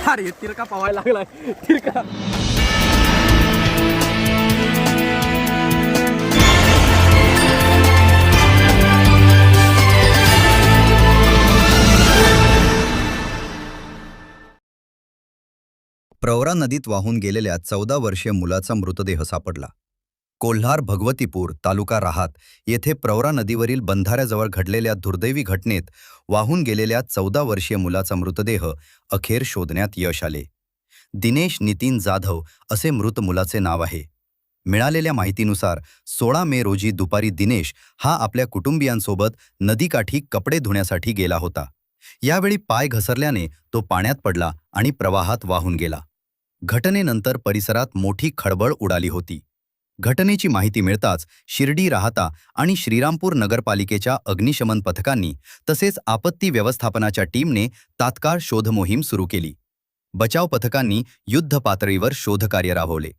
अरे तिरका पवायला लागलाय तिरका. प्रवरा नदीत वाहून गेलेल्या 14 वर्षीय मुलाचा मृतदेह सापडला. कोल्हार भगवतीपूर तालुका राहात येथे प्रवरा नदीवरील बंधाऱ्याजवळ घडलेल्या दुर्दैवी घटनेत वाहून गेलेल्या 14 वर्षीय मुलाचा मृतदेह अखेर शोधण्यात यश आले. दिनेश नितीन जाधव असे मृत मुलाचे नाव आहे. मिळालेल्या माहितीनुसार 16 मे रोजी दुपारी दिनेश हा आपल्या कुटुंबियांसोबत नदीकाठी कपडे धुण्यासाठी गेला होता. यावेळी पाय घसरल्याने तो पाण्यात पडला आणि प्रवाहात वाहून गेला. घटनेनंतर परिसरात मोठी खळबळ उडाली होती. घटनेची माहिती मिळताच शिर्डी राहाता आणि श्रीरामपूर नगरपालिकेच्या अग्निशमन पथकांनी तसेच आपत्ती व्यवस्थापनाच्या टीमने तात्काळ शोधमोहीम सुरू केली. बचाव पथकांनी युद्ध पातळीवर शोधकार्य राबवले.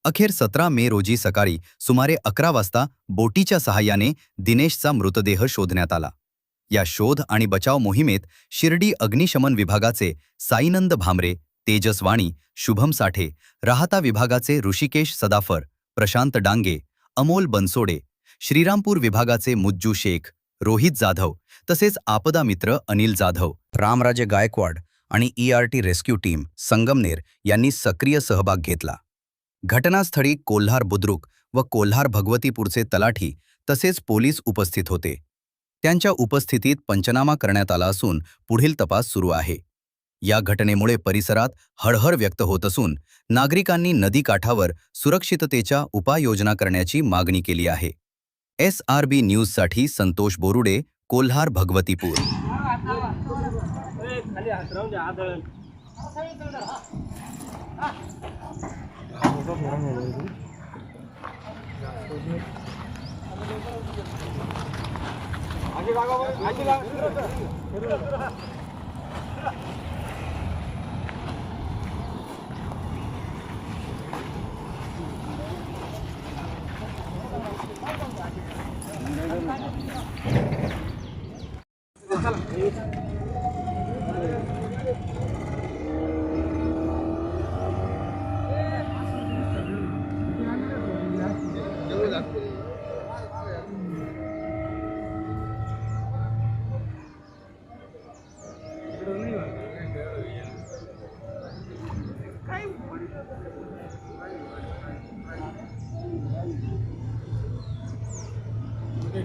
अखेर 17 मे रोजी सकाळी सुमारे 11 वाजता बोटीच्या सहाय्याने दिनेशचा मृतदेह शोधण्यात आला. या शोध आणि बचाव मोहिमेत शिर्डी अग्निशमन विभागाचे साईनंद भामरे, तेजस वाणी, शुभम साठे, राहाता विभागाचे ऋषिकेश सदाफर, प्रशांत डांगे, अमोल बनसोडे, श्रीरामपूर विभागाचे मुज्जू शेख, रोहित जाधव तसेच आपदा मित्र अनिल जाधव, रामराजे गायकवाड आणि ERT रेस्क्यू टीम संगमनेर यांनी सक्रिय सहभाग घेतला. घटनास्थळी कोल्हार बुद्रुक व कोल्हार भगवतीपूरचे तलाठी तसेच पोलीस उपस्थित होते. त्यांच्या उपस्थितीत पंचनामा करण्यात आला असून पुढील तपास सुरू आहे. या घटनेमुळे परिसरात हळहळ व्यक्त होत असून नागरिकांनी नदीकाठावर सुरक्षिततेच्या उपाययोजना करण्याची मागणी केली आहे. SRB न्यूजसाठी संतोष बोरुडे, कोल्हार भगवतीपूर.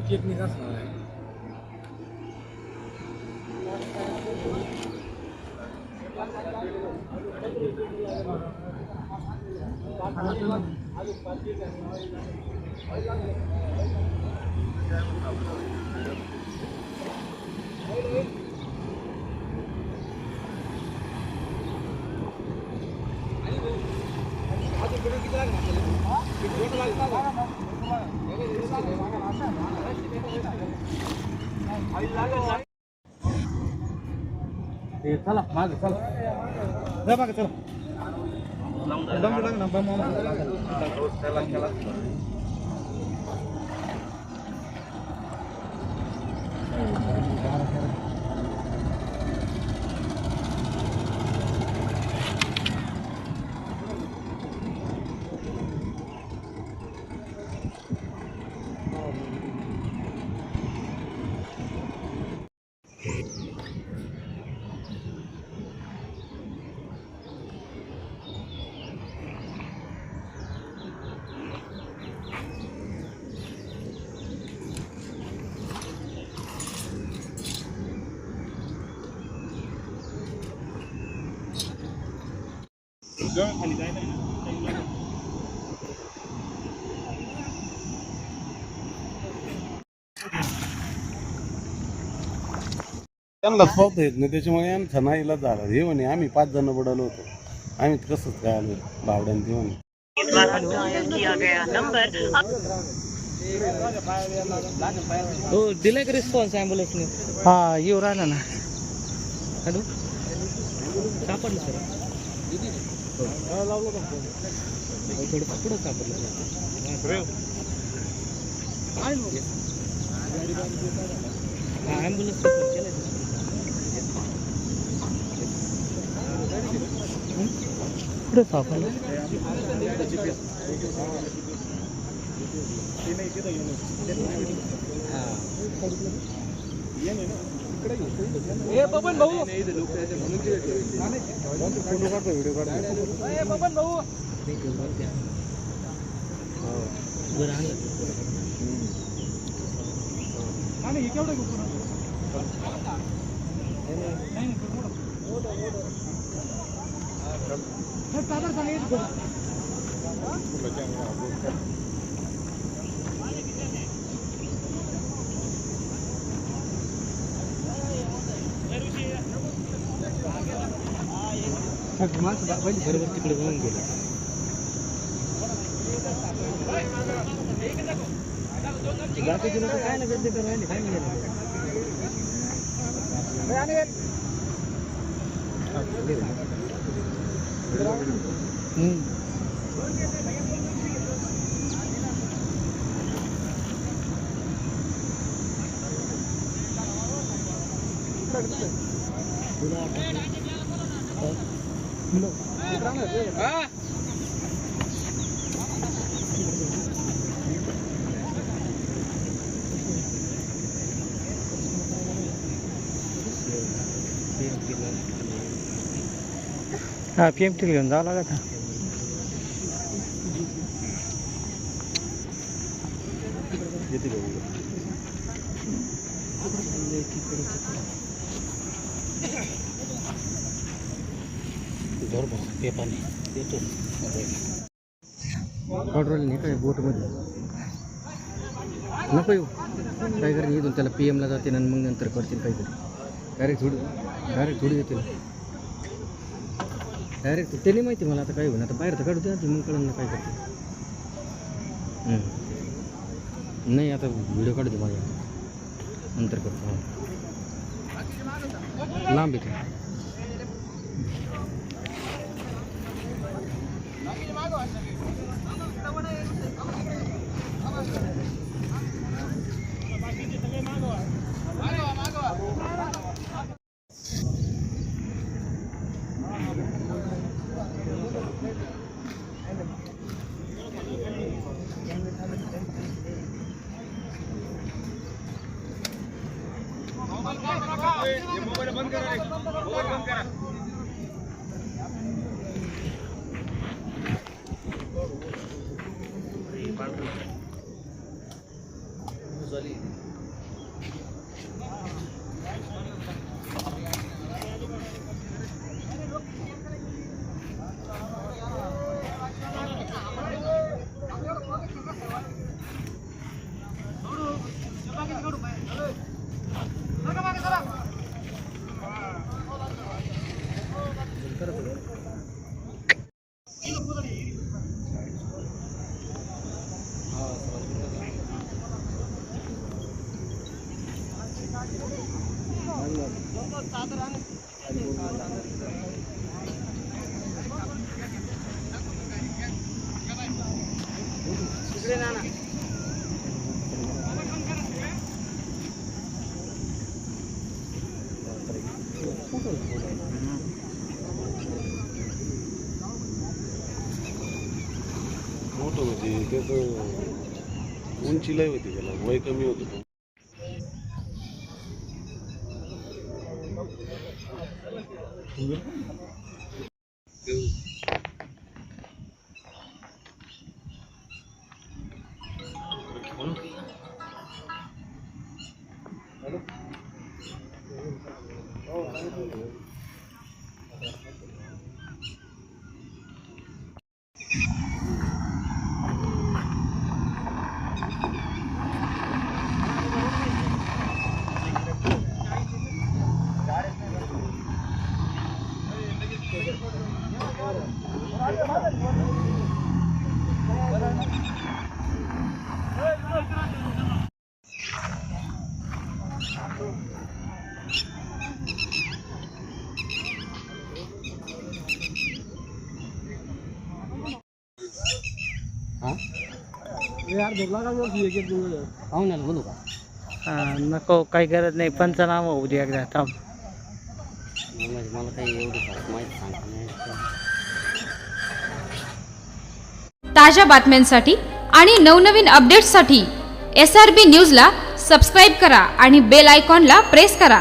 केक निघास ना चला मागे चला जा मागे चला खाली जायला त्यांना पावत येत नाही त्याच्यामुळे आमचा नाईला झाला. हे म्हणे आम्ही 5 जण बुडालो होतो. आम्ही कसंच काय आलो भावड्यान ते म्हणे हो दिलाय का रिस्पॉन्स ॲम्ब्युलन्सने? हा येऊ राहिला ना. हॅलो सापडलं सर लावलं थोडं पुढं सापडलं. ॲम्ब्युलन्सचा फोन केला कुठे सापडलं बबन भाऊ व्हिडिओ काढतो बबन भाऊ बरं आणलं हे केवढं बरोबर तिकडे जाऊन गेला बाकीचे लोक काय ना गर्दी करायला काय नाही हा PMT घेऊन जावं लागत पाणी येतो ऑर्डर नाही काय बोटमध्ये नको येऊ काय करेल इथून त्याला PM ला जाते आणि मग नंतर करतील काहीतरी डायरेक्ट थोडी येतील डायरेक्ट ते नाही माहिती मला आता काय होईल आता बाहेर तर काढू द्या मग कळून ना काय करते नाही आता व्हिडिओ काढू दे माझ्या नंतर करतो लांब येते मोठं म्हणजे त्याचं उंचीलाही होती त्याला वय कमी होतं यार बोला का पाहुण्याला बोलू का नको काही गरज नाही, पंचनामा होऊ दे एकदा थांब. मला काही एवढी माहिती सांगता नाही. ताज्या बातम्यांसाठी आणि नवनवीन अपडेट्ससाठी SRB न्यूजला सबस्क्राईब करा आणि बेल आयकॉनला प्रेस करा.